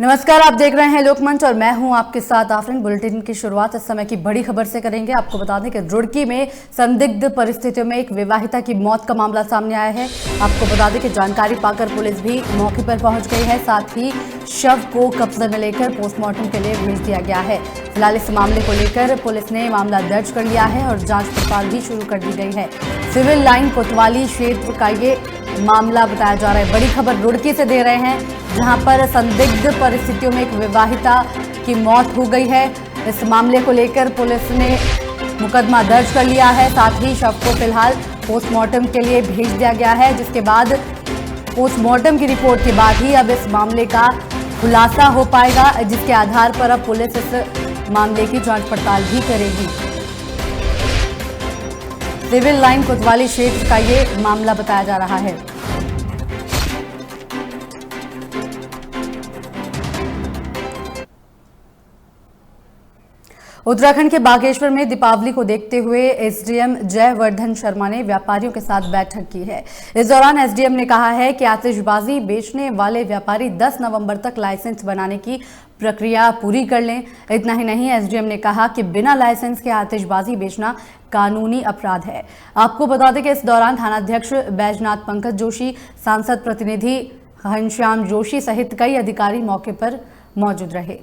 नमस्कार, आप देख रहे हैं लोकमंच और मैं हूं आपके साथ आफरीन। बुलेटिन की शुरुआत इस समय की बड़ी खबर से करेंगे। आपको बता दें कि रुड़की में संदिग्ध परिस्थितियों में एक विवाहिता की मौत का मामला सामने आया है। आपको बता दें कि जानकारी पाकर पुलिस भी मौके पर पहुंच गई है। साथ ही शव को कब्जे में लेकर पोस्टमार्टम के लिए भेज दिया गया है। फिलहाल इस मामले को लेकर पुलिस ने मामला दर्ज कर लिया है और जाँच पड़ताल भी शुरू कर दी गई है। सिविल लाइन कोतवाली क्षेत्र का ये मामला बताया जा रहा है। बड़ी खबर रुड़की से दे रहे हैं, जहां पर संदिग्ध परिस्थितियों में एक विवाहिता की मौत हो गई है। इस मामले को लेकर पुलिस ने मुकदमा दर्ज कर लिया है। साथ ही शव को फिलहाल पोस्टमार्टम के लिए भेज दिया गया है, जिसके बाद पोस्टमार्टम की रिपोर्ट के बाद ही अब इस मामले का खुलासा हो पाएगा, जिसके आधार पर अब पुलिस इस मामले की जांच पड़ताल भी करेगी। सिविल लाइन कोतवाली क्षेत्र का ये मामला बताया जा रहा है। उत्तराखंड के बागेश्वर में दीपावली को देखते हुए एसडीएम जयवर्धन शर्मा ने व्यापारियों के साथ बैठक की है। इस दौरान एसडीएम ने कहा है कि आतिशबाजी बेचने वाले व्यापारी 10 नवंबर तक लाइसेंस बनाने की प्रक्रिया पूरी कर लें। इतना ही नहीं, एसडीएम ने कहा कि बिना लाइसेंस के आतिशबाजी बेचना कानूनी अपराध है। आपको बता दें कि इस दौरान थानाध्यक्ष बैजनाथ पंकज जोशी, सांसद प्रतिनिधि घनश्याम जोशी सहित कई अधिकारी मौके पर मौजूद रहे।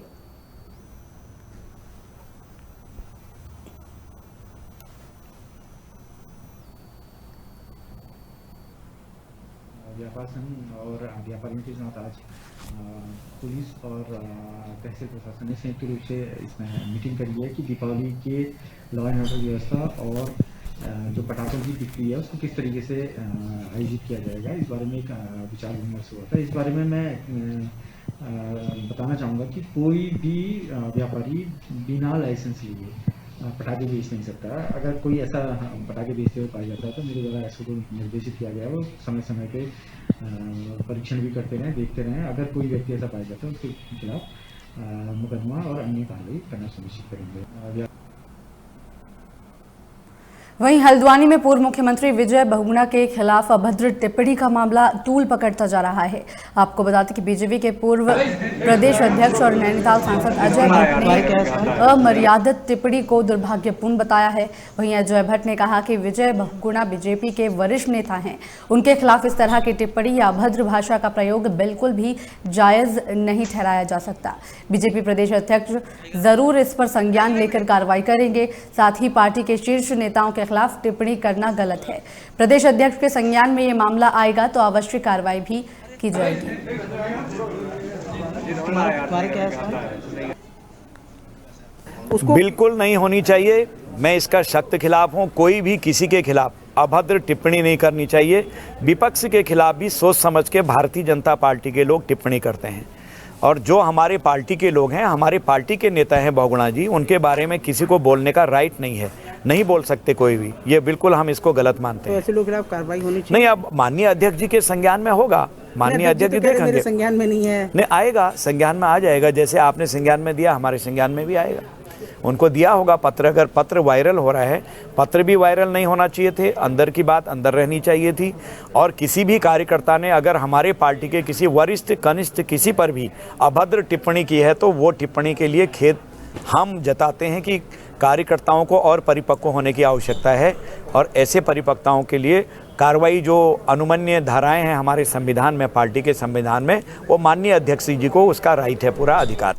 व्यापार संघ और व्यापारियों के साथ आज पुलिस और तहसील प्रशासन ने संयुक्त रूप से इसमें मीटिंग करी है कि दीपावली के लॉ एंड ऑर्डर व्यवस्था और जो पटाखों की बिक्री है उसको किस तरीके से आयोजित किया जाएगा, इस बारे में एक विचार विमर्श हुआ था। इस बारे में मैं बताना चाहूँगा कि कोई भी व्यापारी बिना लाइसेंस लिए पटाखे बेच नहीं सकता। अगर कोई ऐसा पटाखे बेचते हुए पाया जाता है तो मेरे द्वारा ऐसा को निर्देशित किया गया है, वो समय समय पे परीक्षण भी करते रहें, देखते रहें। अगर कोई व्यक्ति ऐसा पाया जाता है उसके खिलाफ मुकदमा और अन्य कार्रवाई करना सुनिश्चित करेंगे। वहीं हल्द्वानी में पूर्व मुख्यमंत्री विजय बहुगुणा के खिलाफ अभद्र टिप्पणी का मामला तूल पकड़ता जा रहा है। आपको बताते कि बीजेपी के पूर्व प्रदेश अध्यक्ष और नैनीताल सांसद अजय भट्ट ने अमर्यादित टिप्पणी को दुर्भाग्यपूर्ण बताया है। वहीं अजय भट्ट ने कहा कि विजय बहुगुणा बीजेपी के वरिष्ठ नेता हैं, उनके खिलाफ इस तरह की टिप्पणी या अभद्र भाषा का प्रयोग बिल्कुल भी जायज नहीं ठहराया जा सकता। बीजेपी प्रदेश अध्यक्ष जरूर इस पर संज्ञान लेकर कार्रवाई करेंगे। साथ ही पार्टी के शीर्ष नेताओं के खिलाफ टिप्पणी करना गलत है। प्रदेश अध्यक्ष के संज्ञान में ये मामला आएगा तो आवश्यक कार्रवाई भी की जाएगी। बिल्कुल नहीं होनी चाहिए। मैं इसका सख्त खिलाफ हूं। कोई भी किसी के खिलाफ अभद्र टिप्पणी नहीं करनी चाहिए। विपक्ष के खिलाफ भी सोच समझ के भारतीय जनता पार्टी के लोग टिप्पणी करते हैं, और जो हमारे पार्टी के लोग हैं, हमारे पार्टी के नेता हैं बहुगुणा जी, उनके बारे में किसी को बोलने का राइट नहीं है, नहीं बोल सकते कोई भी। ये बिल्कुल हम इसको गलत मानते हैं। तो ऐसे लोग खिलाफ कार्रवाई होनी चाहिए। नहीं, अब माननीय अध्यक्ष जी के संज्ञान में होगा। माननीय अध्यक्ष जी देखेंगे। संज्ञान में नहीं है। नहीं आएगा, संज्ञान में आ जाएगा। जैसे आपने संज्ञान में दिया, हमारे संज्ञान में भी आएगा। उनको दिया होगा पत्र। अगर पत्र वायरल हो रहा है, पत्र भी वायरल नहीं होना चाहिए थे। अंदर की बात अंदर रहनी चाहिए थी। और किसी भी कार्यकर्ता ने अगर हमारे पार्टी के किसी वरिष्ठ कनिष्ठ किसी पर भी अभद्र टिप्पणी की है तो वो टिप्पणी के लिए खेद हम जताते हैं कि कार्यकर्ताओं को और परिपक्व होने की आवश्यकता है। और ऐसे परिपक्वताओं के लिए कार्रवाई, जो अनुमन्य धाराएं हैं हमारे संविधान में, पार्टी के संविधान में, वो माननीय अध्यक्ष जी को उसका राइट है, पूरा अधिकार।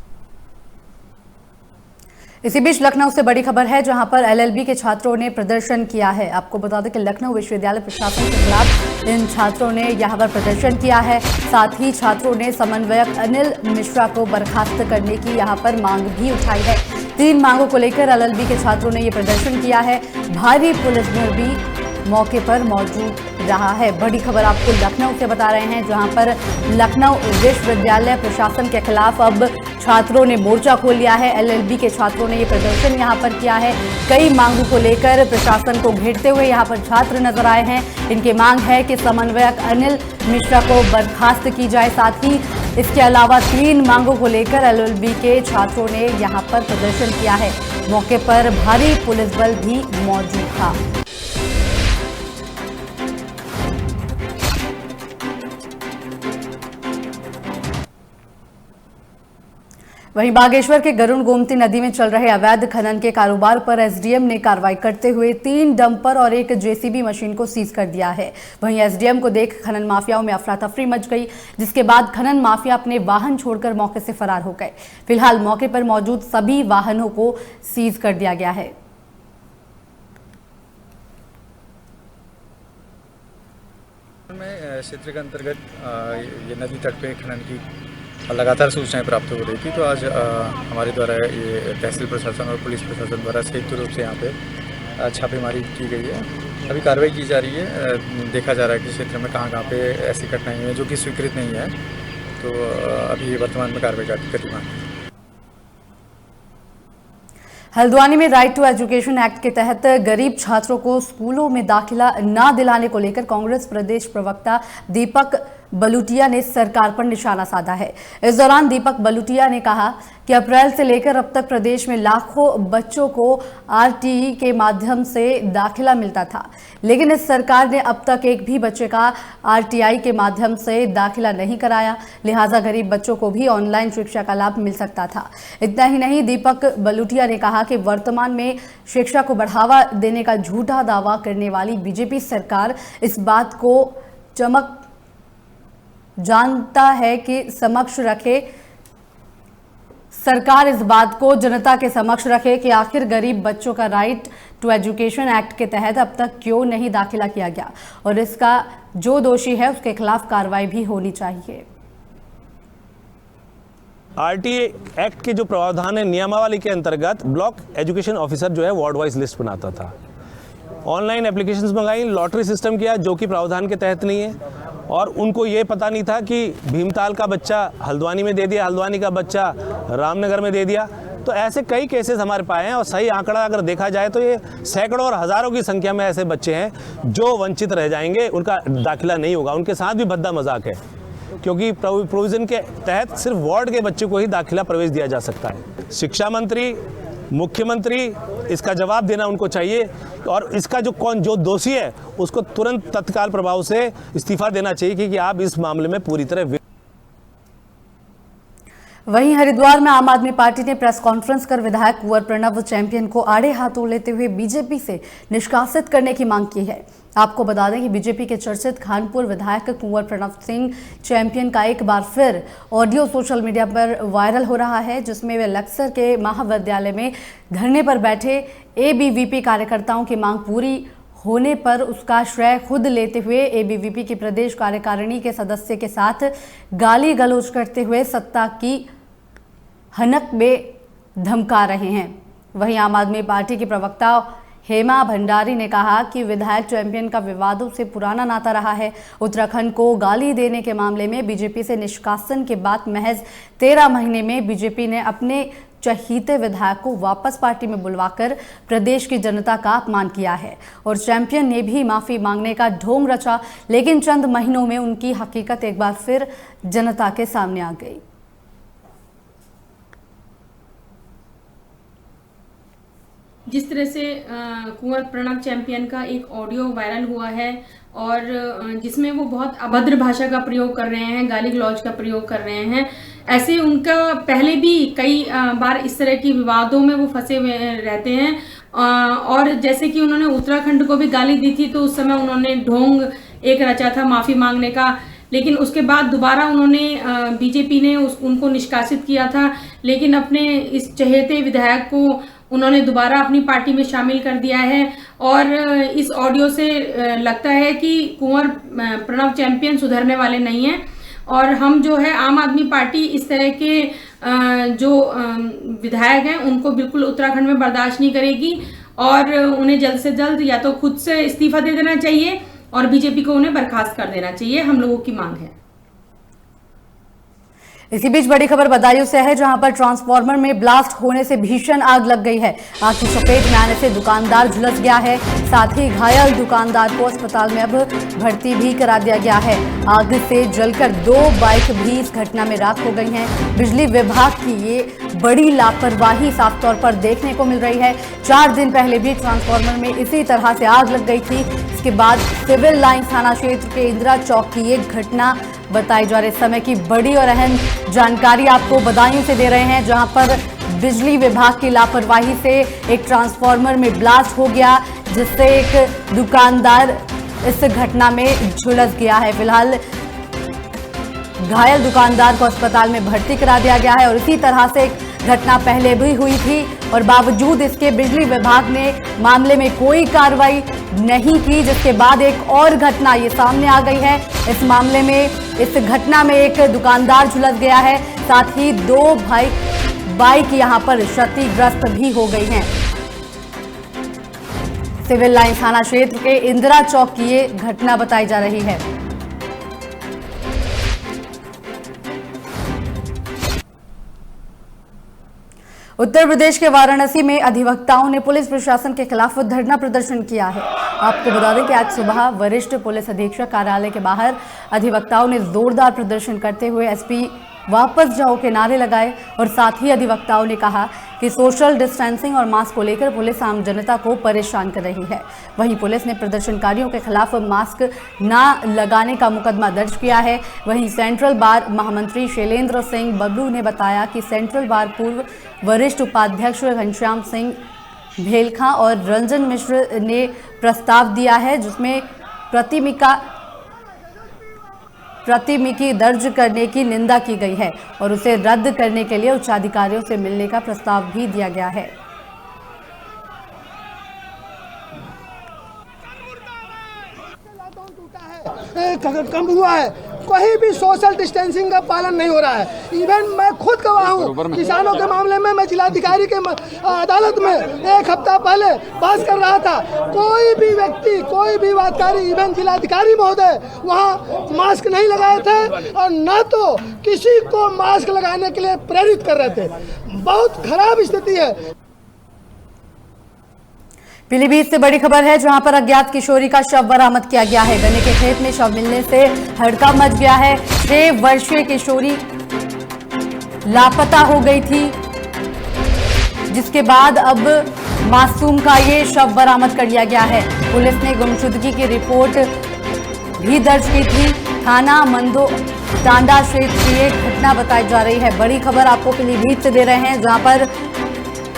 इसी बीच लखनऊ से बड़ी खबर है, जहां पर एलएलबी के छात्रों ने प्रदर्शन किया है। आपको बता दें कि लखनऊ विश्वविद्यालय प्रशासन के खिलाफ इन छात्रों ने यहां पर प्रदर्शन किया है। साथ ही छात्रों ने समन्वयक अनिल मिश्रा को बर्खास्त करने की यहां पर मांग भी उठाई है। 3 मांगों को लेकर एलएलबी के छात्रों ने ये प्रदर्शन किया है। भारी पुलिस बल भी मौके पर मौजूद रहा है। बड़ी खबर आपको लखनऊ से बता रहे हैं, जहां पर लखनऊ विश्वविद्यालय प्रशासन के खिलाफ अब छात्रों ने मोर्चा खोल लिया है। एलएलबी के छात्रों ने ये प्रदर्शन यहां पर किया है। कई मांगों को लेकर प्रशासन को घेरते हुए यहां पर छात्र नजर आए हैं। इनकी मांग है कि समन्वयक अनिल मिश्रा को बर्खास्त की जाए। साथ ही इसके अलावा 3 मांगों को लेकर एलएलबी के छात्रों ने यहां पर प्रदर्शन किया है। मौके पर भारी पुलिस बल भी मौजूद था। वहीं बागेश्वर के गरुड़ गोमती नदी में चल रहे अवैध खनन के कारोबार पर एसडीएम ने कार्रवाई करते हुए 3 डंपर और एक जेसीबी मशीन को सीज कर दिया है। वहीं एसडीएम को देख खनन माफियाओं में अफरा तफरी मच गई, जिसके बाद खनन माफिया अपने वाहन छोड़कर मौके से फरार हो गए। फिलहाल मौके पर मौजूद सभी वाहनों को सीज कर दिया गया है। क्षेत्र के अंतर्गत ये नदी तट पे खनन की लगातार सूचनाएं प्राप्त हो रही थी, तो आज हमारे द्वारा ये तहसील प्रशासन और पुलिस प्रशासन द्वारा संयुक्त रूप से यहाँ पे छापेमारी की गई है। अभी कार्रवाई की जा रही है। देखा जा रहा है कि क्षेत्र में कहाँ पे ऐसी घटनाएं हैं जो कि स्वीकृत नहीं है, तो अभी वर्तमान में कार्रवाई गतिमान है। हल्द्वानी में राइट टू एजुकेशन एक्ट के तहत गरीब छात्रों को स्कूलों में दाखिला न दिलाने को लेकर कांग्रेस प्रदेश प्रवक्ता दीपक बलूटिया ने सरकार पर निशाना साधा है। इस दौरान दीपक बलूटिया ने कहा कि अप्रैल से लेकर अब तक प्रदेश में लाखों बच्चों को आरटीई के माध्यम से दाखिला मिलता था, लेकिन इस सरकार ने अब तक एक भी बच्चे का आरटीआई के माध्यम से दाखिला नहीं कराया। लिहाजा गरीब बच्चों को भी ऑनलाइन शिक्षा का लाभ मिल सकता था। इतना ही नहीं, दीपक बलूटिया ने कहा कि वर्तमान में शिक्षा को बढ़ावा देने का झूठा दावा करने वाली बीजेपी सरकार इस बात को चमक जानता है कि समक्ष रखे सरकार इस बात को जनता के समक्ष रखे कि आखिर गरीब बच्चों का राइट टू एजुकेशन एक्ट के तहत अब तक क्यों नहीं दाखिला किया गया, और इसका जो दोषी है उसके खिलाफ कार्रवाई भी होनी चाहिए। आरटीए एक्ट के जो प्रावधान है, नियमावली के अंतर्गत ब्लॉक एजुकेशन ऑफिसर जो है वार्ड वाइज लिस्ट बनाता था। ऑनलाइन एप्लीकेशंस मंगाई, लॉटरी सिस्टम किया जो कि प्रावधान के तहत नहीं है, और उनको ये पता नहीं था कि भीमताल का बच्चा हल्द्वानी में दे दिया, हल्द्वानी का बच्चा रामनगर में दे दिया। तो ऐसे कई केसेस हमारे पास हैं, और सही आंकड़ा अगर देखा जाए तो ये सैकड़ों और हज़ारों की संख्या में ऐसे बच्चे हैं जो वंचित रह जाएंगे, उनका दाखिला नहीं होगा। उनके साथ भी भद्दा मजाक है, क्योंकि प्रोविज़न के तहत सिर्फ वार्ड के बच्चे को ही दाखिला प्रवेश दिया जा सकता है। शिक्षा मंत्री, मुख्यमंत्री इसका जवाब देना उनको चाहिए, और इसका जो दोषी है उसको तुरंत तत्काल प्रभाव से इस्तीफा देना चाहिए कि आप इस मामले में पूरी तरह। वहीं हरिद्वार में आम आदमी पार्टी ने प्रेस कॉन्फ्रेंस कर विधायक कुंवर प्रणव चैंपियन को आड़े हाथों लेते हुए बीजेपी से निष्कासित करने की मांग की है। आपको बता दें कि बीजेपी के चर्चित खानपुर विधायक कुंवर प्रणव सिंह चैंपियन का एक बार फिर ऑडियो सोशल मीडिया पर वायरल हो रहा है, जिसमें वे लक्सर के महाविद्यालय में धरने पर बैठे एबीवीपी कार्यकर्ताओं की मांग पूरी होने पर उसका श्रेय खुद लेते हुए एबीवीपी की प्रदेश कार्यकारिणी के सदस्य के साथ गाली गलौज करते हुए सत्ता की हनक में धमका रहे हैं। वहीं आम आदमी पार्टी की प्रवक्ता हेमा भंडारी ने कहा कि विधायक चैंपियन का विवादों से पुराना नाता रहा है। उत्तराखंड को गाली देने के मामले में बीजेपी से निष्कासन के बाद महज 13 महीने में बीजेपी ने अपने चहीते विधायक को वापस पार्टी में बुलवाकर प्रदेश की जनता का अपमान किया है, और चैंपियन ने भी माफी मांगने का ढोंग रचा, लेकिन चंद महीनों में उनकी हकीकत एक बार फिर जनता के सामने आ गई। जिस तरह से कुंवर प्रणव चैंपियन का एक ऑडियो वायरल हुआ है, और जिसमें वो बहुत अभद्र भाषा का प्रयोग कर रहे हैं, गाली गलौज का प्रयोग कर रहे हैं, ऐसे उनका पहले भी कई बार इस तरह की विवादों में वो फंसे हुए रहते हैं। और जैसे कि उन्होंने उत्तराखंड को भी गाली दी थी, तो उस समय उन्होंने ढोंग एक रचा था माफ़ी मांगने का, लेकिन उसके बाद दोबारा उन्होंने बीजेपी ने उनको निष्कासित किया था, लेकिन अपने इस चहेते विधायक को उन्होंने दोबारा अपनी पार्टी में शामिल कर दिया है। और इस ऑडियो से लगता है कि कुंवर प्रणव चैंपियन सुधरने वाले नहीं हैं, और हम जो है आम आदमी पार्टी इस तरह के जो विधायक हैं उनको बिल्कुल उत्तराखंड में बर्दाश्त नहीं करेगी, और उन्हें जल्द से जल्द या तो खुद से इस्तीफा दे देना चाहिए और बीजेपी को उन्हें बर्खास्त कर देना चाहिए, हम लोगों की मांग है। इसी बीच बड़ी खबर बदायूं से है, जहां पर ट्रांसफार्मर में ब्लास्ट होने से भीषण आग लग गई है। आग की चपेट में आने से दुकानदार झुलस गया है, साथ ही घायल दुकानदार को अस्पताल में अब भर्ती भी करा दिया गया है। आग से जलकर 2 बाइक भी इस घटना में राख हो गई हैं। बिजली विभाग की ये बड़ी लापरवाही साफ तौर पर देखने को मिल रही है। 4 दिन पहले भी ट्रांसफार्मर में इसी तरह से आग लग गई थी। इसके बाद सिविल लाइन थाना क्षेत्र के इंदिरा चौक की एक घटना बताई जा रही समय की बड़ी और अहम जानकारी आपको बदायूं से दे रहे हैं, जहां पर बिजली विभाग की लापरवाही से एक ट्रांसफार्मर में ब्लास्ट हो गया, जिससे एक दुकानदार इस घटना में झुलस गया है। फिलहाल घायल दुकानदार को अस्पताल में भर्ती करा दिया गया है और इसी तरह से एक घटना पहले भी हुई थी और बावजूद इसके बिजली विभाग ने मामले में कोई कार्रवाई नहीं की, जिसके बाद एक और घटना ये सामने आ गई है। इस मामले में, इस घटना में एक दुकानदार झुलस गया है, साथ ही 2 बाइक यहां पर क्षतिग्रस्त भी हो गई हैं। सिविल लाइन थाना क्षेत्र के इंदिरा चौक की ये घटना बताई जा रही है। उत्तर प्रदेश के वाराणसी में अधिवक्ताओं ने पुलिस प्रशासन के खिलाफ धरना प्रदर्शन किया है। आपको बता दें कि आज सुबह वरिष्ठ पुलिस अधीक्षक कार्यालय के बाहर अधिवक्ताओं ने जोरदार प्रदर्शन करते हुए एसपी वापस जाओ के नारे लगाए और साथ ही अधिवक्ताओं ने कहा कि सोशल डिस्टेंसिंग और मास्क को लेकर पुलिस आम जनता को परेशान कर रही है। वहीं पुलिस ने प्रदर्शनकारियों के खिलाफ मास्क ना लगाने का मुकदमा दर्ज किया है। वहीं सेंट्रल बार महामंत्री शैलेंद्र सिंह बबलू ने बताया कि सेंट्रल बार पूर्व वरिष्ठ उपाध्यक्ष घनश्याम सिंह भेलखा और रंजन मिश्र ने प्रस्ताव दिया है, जिसमें प्रतिमिकी दर्ज करने की निंदा की गई है और उसे रद्द करने के लिए उच्चाधिकारियों से मिलने का प्रस्ताव भी दिया गया है। कम हुआ है, कोई भी सोशल डिस्टेंसिंग का पालन नहीं हो रहा है। इवन मैं खुद गवाह हूँ, किसानों के मामले में मैं जिलाधिकारी के अदालत में 1 हफ्ता पहले बहस कर रहा था। कोई भी व्यक्ति, कोई भी अधिकारी, इवन जिलाधिकारी महोदय वहाँ मास्क नहीं लगाए थे और न तो किसी को मास्क लगाने के लिए प्रेरित कर रहे थे। बहुत खराब स्थिति है। पीलीभीत से बड़ी खबर है, जहां पर अज्ञात किशोरी का शव बरामद किया गया है। गन्ने के खेत में शव मिलने से हड़कंप मच गया है। 6 वर्षीय किशोरी लापता हो गई थी, जिसके बाद अब मासूम का ये शव बरामद कर लिया गया है। पुलिस ने गुमशुदगी की रिपोर्ट भी दर्ज की थी। थाना मंदो टांडा क्षेत्र की एक घटना बताई जा रही है। बड़ी खबर आपको पीलीभीत से दे रहे हैं, जहां पर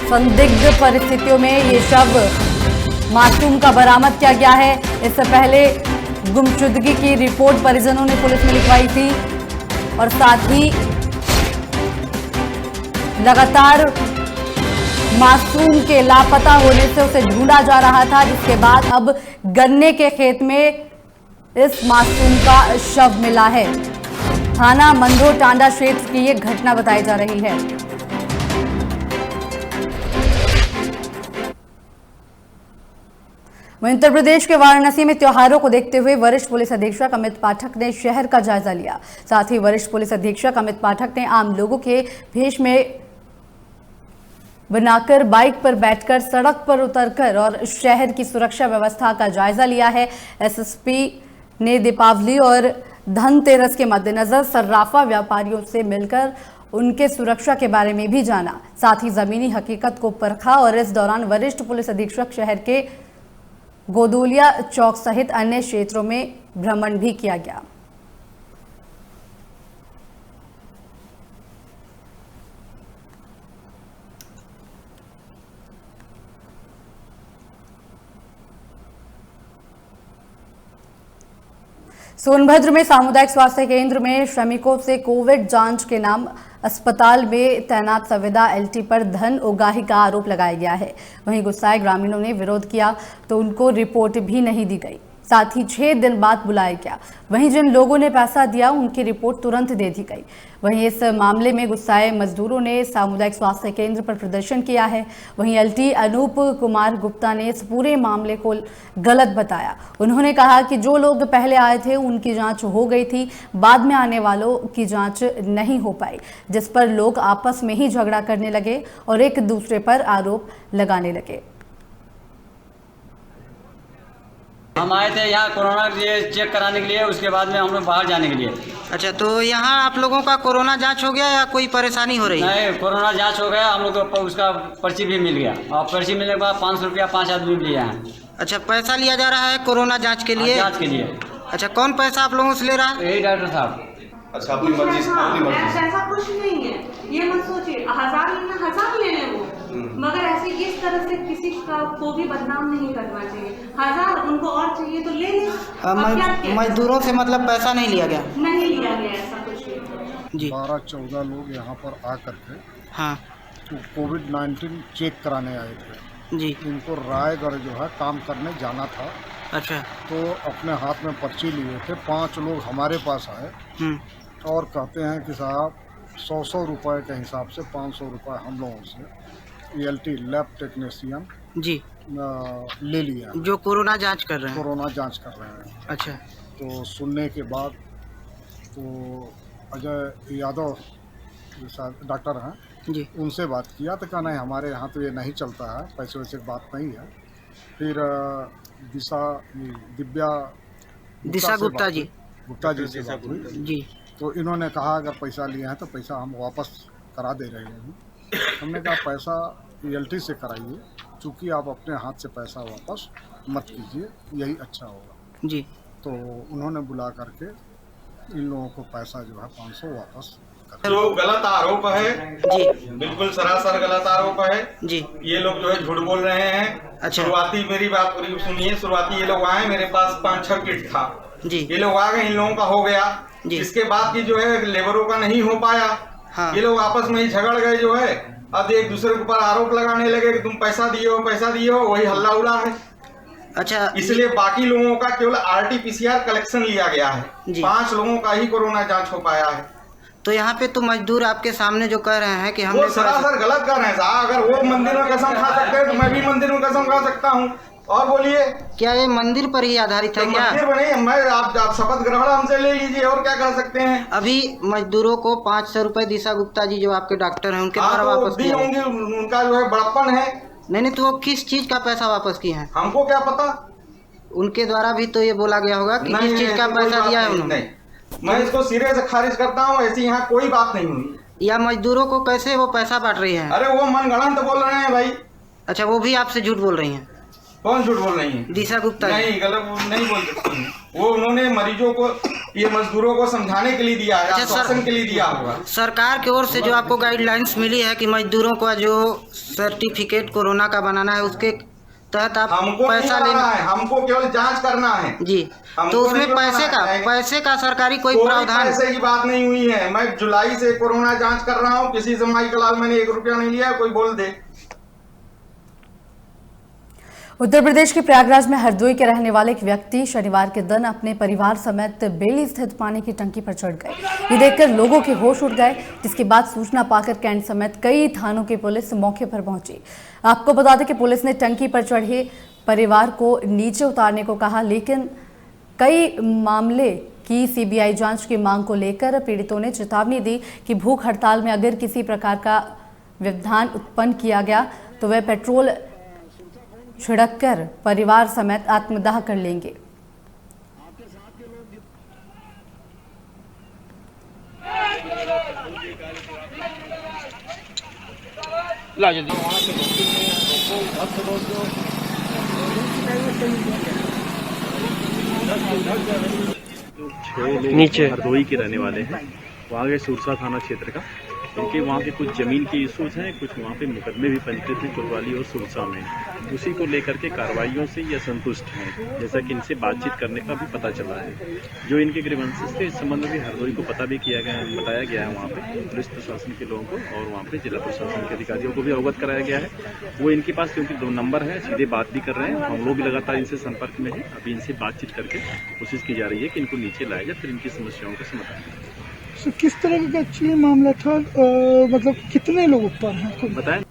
संदिग्ध परिस्थितियों में ये शव मासूम का बरामद किया गया है। इससे पहले गुमशुदगी की रिपोर्ट परिजनों ने पुलिस में लिखवाई थी और साथ ही लगातार मासूम के लापता होने से उसे ढूंढा जा रहा था, जिसके बाद अब गन्ने के खेत में इस मासूम का शव मिला है। थाना मंदो टांडा क्षेत्र की ये घटना बताई जा रही है। वहीं उत्तर प्रदेश के वाराणसी में त्योहारों को देखते हुए वरिष्ठ पुलिस अधीक्षक अमित पाठक ने शहर का जायजा लिया। साथ ही वरिष्ठ पुलिस अधीक्षक अमित पाठक ने आम लोगों के भेष में बनाकर बाइक पर बैठकर सड़क पर उतरकर और शहर की सुरक्षा व्यवस्था का जायजा लिया है। एसएसपी ने दीपावली और धनतेरस के मद्देनजर सर्राफा व्यापारियों से मिलकर उनके सुरक्षा के बारे में भी जाना, साथ ही जमीनी हकीकत को परखा और इस दौरान वरिष्ठ पुलिस अधीक्षक शहर के गोदोलिया चौक सहित अन्य क्षेत्रों में भ्रमण भी किया गया। सोनभद्र में सामुदायिक स्वास्थ्य केंद्र में श्रमिकों से कोविड जांच के नाम अस्पताल में तैनात संविदा एलटी पर धन उगाही का आरोप लगाया गया है। वहीं गुस्साए ग्रामीणों ने विरोध किया तो उनको रिपोर्ट भी नहीं दी गई, साथ ही 6 दिन बाद बुलाया गया। वहीं जिन लोगों ने पैसा दिया उनकी रिपोर्ट तुरंत दे दी गई। वहीं इस मामले में गुस्साए मजदूरों ने सामुदायिक स्वास्थ्य केंद्र पर प्रदर्शन किया है। वहीं एलटी अनूप कुमार गुप्ता ने इस पूरे मामले को गलत बताया। उन्होंने कहा कि जो लोग पहले आए थे उनकी जांच हो गई थी, बाद में आने वालों की जांच नहीं हो पाई, जिस पर लोग आपस में ही झगड़ा करने लगे और एक दूसरे पर आरोप लगाने लगे। हम आए थे यहाँ कोरोना के लिए चेक कराने के लिए, उसके बाद में हम लोग बाहर जाने के लिए। अच्छा, तो यहाँ आप लोगों का कोरोना जांच हो गया या कोई परेशानी हो रही है? नहीं, कोरोना जांच हो गया, हम लोग को उसका पर्ची भी मिल गया और पर्ची मिलने के बाद 500 रुपया 5 आदमी लिया है। अच्छा, पैसा लिया जा रहा है कोरोना जांच के लिए? जांच के लिए। अच्छा, कौन पैसा आप लोगों से ले रहा है? यही डॉक्टर साहब। अच्छा, अपनी मर्जी से, अपनी मर्जी से। ऐसा कुछ नहीं है, ये मत सोचिए 1000 लेना 1000 ले लें वो, मगर ऐसे इस तरह से किसी को भी बदनाम नहीं करना चाहिए। 1000 उनको और चाहिए तो ले लें। मजदूरों से मतलब पैसा नहीं लिया गया? नहीं लिया गया ऐसा कुछ भी। जी 12-14 लोग यहाँ पर आकर के हाँ कोविड-19 चेक कराने आए थे जी। इनको रायगढ़ जो है काम करने जाना था। अच्छा। तो अपने हाथ में पर्ची लिए थे। 5 लोग हमारे पास आए और कहते हैं कि साहब 100 रुपये के हिसाब से 500 रुपये हम लोगों से ELT लैब टेक्नीशियन जी ले लिया, जो कोरोना जांच कर रहे हैं। कोरोना जांच कर रहे हैं। अच्छा। तो सुनने के बाद तो अजय यादव डॉक्टर हैं जी, उनसे बात किया तो कहना है हमारे यहाँ तो ये नहीं चलता है, पैसे वैसे की बात नहीं है। फिर दिशा गुप्ता जी से बात हुई जी। तो इन्होंने कहा अगर पैसा लिए हैं तो पैसा हम वापस करा दे रहे हैं। हमने कहा पैसा ELT से कराइए, चूँकि आप अपने हाथ से पैसा वापस मत कीजिए, यही अच्छा होगा जी। तो उन्होंने बुला करके इन लोगों को पैसा जो है 500 वापस जो गलत आरोप है जी, बिल्कुल सरासर गलत आरोप है जी। ये लोग जो है झूठ बोल रहे हैं। अच्छा। शुरुआती मेरी बात पूरी सुनिए। शुरुआती ये लोग आए, मेरे पास 5-6 किट था जी। ये लोग आ गए, इन लोगों का हो गया जी। इसके बाद की जो है लेबरों का नहीं हो पाया। हाँ। ये लोग आपस में ही झगड़ गए जो है, अब एक दूसरे के ऊपर आरोप लगाने लगे कि तुम पैसा दिए हो, वही हल्ला उड़ा है। अच्छा। इसलिए बाकी लोगों का केवल RT-PCR कलेक्शन लिया गया है। 5 लोगों का ही कोरोना जांच हो पाया है। तो यहाँ पे तो मजदूर आपके सामने जो कह रहे हैं कि हम वो सरासर गलत कर रहे हैं साहब। अगर वो मंदिर में कसम खा सकते हैं तो मैं भी मंदिर में कसम खा सकता हूँ। और बोलिए, क्या ये मंदिर पर ही आधारित है तो क्या? मंदिर पर नहीं, मैं आप शपथ ग्रहण हमसे ले लीजिए, और क्या कर सकते हैं। अभी मजदूरों को 500 रुपए दिशा गुप्ता जी जो आपके डॉक्टर हैं उनके द्वारा वापस दिए होंगे, उनका जो है बड़प्पन है। नहीं तो वो किस चीज का पैसा वापस किए हैं? हमको क्या पता, उनके द्वारा भी तो ये बोला गया होगा कि किस चीज का पैसा दिया है उन्होंने। मैं इसको सिरे से खारिज करता हूँ, ऐसी यहाँ कोई बात नहीं हुई। या मजदूरों को कैसे वो पैसा बांट रही है? अरे वो मनगढ़ंत बोल रहे हैं भाई। अच्छा, वो भी आपसे झूठ बोल रही हैं? कौन झूठ बोल रही है? दिशा गुप्ता नहीं, गलत नहीं बोल सकती। वो उन्होंने मरीजों को, ये मजदूरों को समझाने के लिए दिया है, आश्वासन के लिए दिया होगा। सरकार की ओर से जो आपको गाइडलाइंस मिली है कि मजदूरों का जो सर्टिफिकेट कोरोना का बनाना है उसके तहत आप हमको पैसा लेना है, हमको केवल जांच करना है जी। तो उसमें पैसे का सरकारी कोई प्रावधान? पैसे की बात नहीं हुई है। मैं जुलाई से कोरोना जांच कर रहा हूँ, किसी से माई कलाल मैंने 1 रुपया नहीं लिया। कोई बोल दे। उत्तर प्रदेश के प्रयागराज में हरदोई के रहने वाले एक व्यक्ति शनिवार के दिन अपने परिवार समेत बेली स्थित पानी की टंकी पर चढ़ गए। ये देखकर लोगों के होश उड़ गए, जिसके बाद सूचना पाकर कैंट समेत कई थानों की पुलिस मौके पर पहुंची। आपको बता दें कि पुलिस ने टंकी पर चढ़े परिवार को नीचे उतारने को कहा, लेकिन कई मामले की CBI जांच की मांग को लेकर पीड़ितों ने चेतावनी दी कि भूख हड़ताल में अगर किसी प्रकार का व्यवधान उत्पन्न किया गया तो वे पेट्रोल छिड़ककर परिवार समेत आत्मदाह कर लेंगे। नीचे हरदोई के रहने वाले हैं, वहाँ के सुरसा थाना क्षेत्र का। इनके वहाँ के कुछ ज़मीन के इशूज़ हैं, कुछ वहाँ पे मुकदमे भी बनते थे कोतवाली और सुरसा में। उसी को लेकर के कार्रवाइयों से ये असंतुष्ट हैं, जैसा कि इनसे बातचीत करने का भी पता चला है। जो इनके ग्रीवेंसेस थे इस संबंध में हरदोई को पता भी किया गया है, बताया गया है वहाँ पे पुलिस प्रशासन के लोगों को, और वहाँ पे जिला प्रशासन के अधिकारियों को भी अवगत कराया गया है। वो इनके पास क्योंकि 2 नंबर है, सीधे बात भी कर रहे हैं। हम लोग भी लगातार इनसे संपर्क में हैं। अभी इनसे बातचीत करके कोशिश की जा रही है कि इनको नीचे लाया जाए, फिर इनकी समस्याओं का समाधान करें। किस तरह का ये मामला था, मतलब कितने लोग ऊपर हैं बताएं।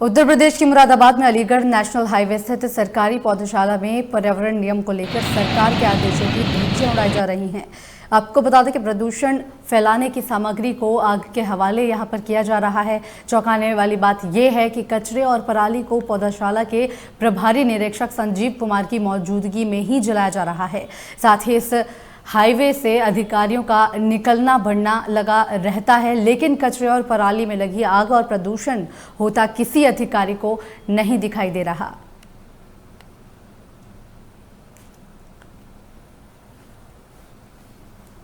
उत्तर प्रदेश के मुरादाबाद में अलीगढ़ नेशनल हाईवे स्थित सरकारी पौधशाला में पर्यावरण नियम को लेकर सरकार के आदेशों की धज्जियां उड़ाई जा रही हैं। आपको बता दें कि प्रदूषण फैलाने की सामग्री को आग के हवाले यहां पर किया जा रहा है। चौंकाने वाली बात यह है कि कचरे और पराली को पौधशाला के प्रभारी निरीक्षक संजीव कुमार की मौजूदगी में ही जलाया जा रहा है। साथ ही इस हाईवे से अधिकारियों का निकलना बढ़ना लगा रहता है, लेकिन कचरे और पराली में लगी आग और प्रदूषण होता किसी अधिकारी को नहीं दिखाई दे रहा।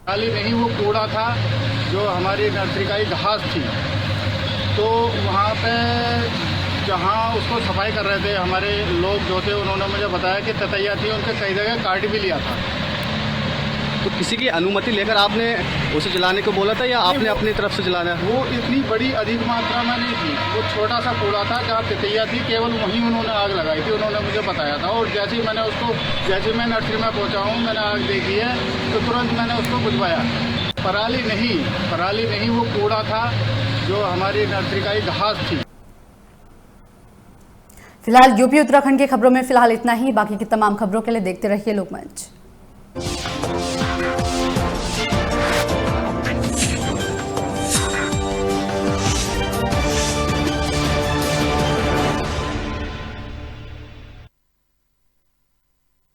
खाली नहीं, वो कूड़ा था जो हमारी नर्सरी का ही घास थी। तो वहाँ पे जहाँ उसको सफाई कर रहे थे हमारे लोग जो थे, उन्होंने मुझे बताया कि ततैया थी, उनके कई जगह काट भी लिया था। तो किसी की अनुमति लेकर आपने उसे जलाने को बोला था या आपने अपनी तरफ से जलाना? वो इतनी बड़ी अधिक मात्रा में नहीं थी, वो छोटा सा कूड़ा था जहाँ ततैया थी, केवल वहीं उन्होंने आग लगाई थी, उन्होंने मुझे बताया था। और जैसे ही मैं नर्सरी में पहुँचा हूँ, मैंने आग देखी है तो तुरंत मैंने उसको बुझवाया। पराली नहीं, वो कूड़ा था जो हमारी नर्सरी का ही घास थी। फिलहाल यूपी उत्तराखंड की खबरों में फिलहाल इतना ही। बाकी की तमाम खबरों के लिए देखते रहिए लोकमंच।